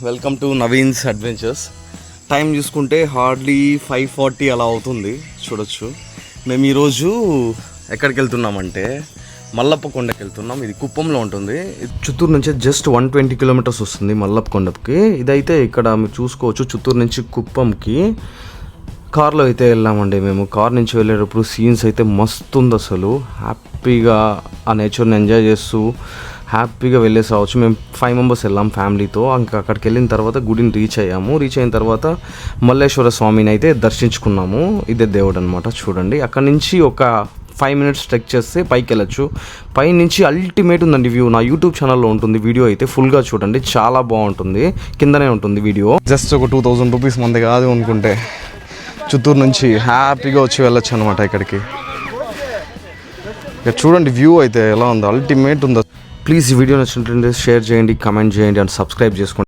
Welcome to Naveen's adventures. Time చూసుకుంటే hardly 5:40 అలా అవుతుంది. చూడొచ్చు మేము ఈరోజు ఎక్కడికి వెళ్తున్నామంటే మల్లప్ప కొండకి వెళ్తున్నాం. ఇది కుప్పంలో ఉంటుంది. చిత్తూరు నుంచి జస్ట్ 120 కిలోమీటర్స్ వస్తుంది మల్లప్ప కొండకి. ఇదైతే ఇక్కడ మీరు చూసుకోవచ్చు. చిత్తూరు నుంచి కుప్పంకి కార్లో అయితే వెళ్ళామండి. మేము కార్ నుంచి వెళ్ళేటప్పుడు సీన్స్ అయితే మస్తు ఉంది. అసలు హ్యాపీగా ఆ నేచర్ని ఎంజాయ్ చేస్తూ హ్యాపీగా వెళ్ళేసి రావచ్చు. మేము 5 మెంబర్స్ వెళ్ళాం ఫ్యామిలీతో. ఇంకా అక్కడికి వెళ్ళిన తర్వాత గుడిని రీచ్ అయ్యాము. రీచ్ అయిన తర్వాత మల్లేశ్వర స్వామిని అయితే దర్శించుకున్నాము. ఇదే దేవుడు అనమాట. చూడండి, అక్కడ నుంచి ఒక 5 మినిట్స్ ట్రెక్ చేస్తే పైకి వెళ్ళచ్చు. పై నుంచి అల్టిమేట్ ఉందండి వ్యూ. నా యూట్యూబ్ ఛానల్లో ఉంటుంది వీడియో అయితే. ఫుల్గా చూడండి, చాలా బాగుంటుంది. కిందనే ఉంటుంది వీడియో. జస్ట్ ఒక 2000 రూపీస్ మంది కాదు అనుకుంటే చిత్తూరు నుంచి హ్యాపీగా వచ్చి వెళ్ళొచ్చు అనమాట ఇక్కడికి. ఇక్కడ చూడండి వ్యూ అయితే ఎలా ఉందో, అల్టిమేట్ ఉందో. ప్లీజ్ ఈ వీడియో నచ్చినట్లయితే షేర్ చేయండి, కమెంట్ చేయండి అండ్ సబ్స్క్రైబ్ చేసుకోండి.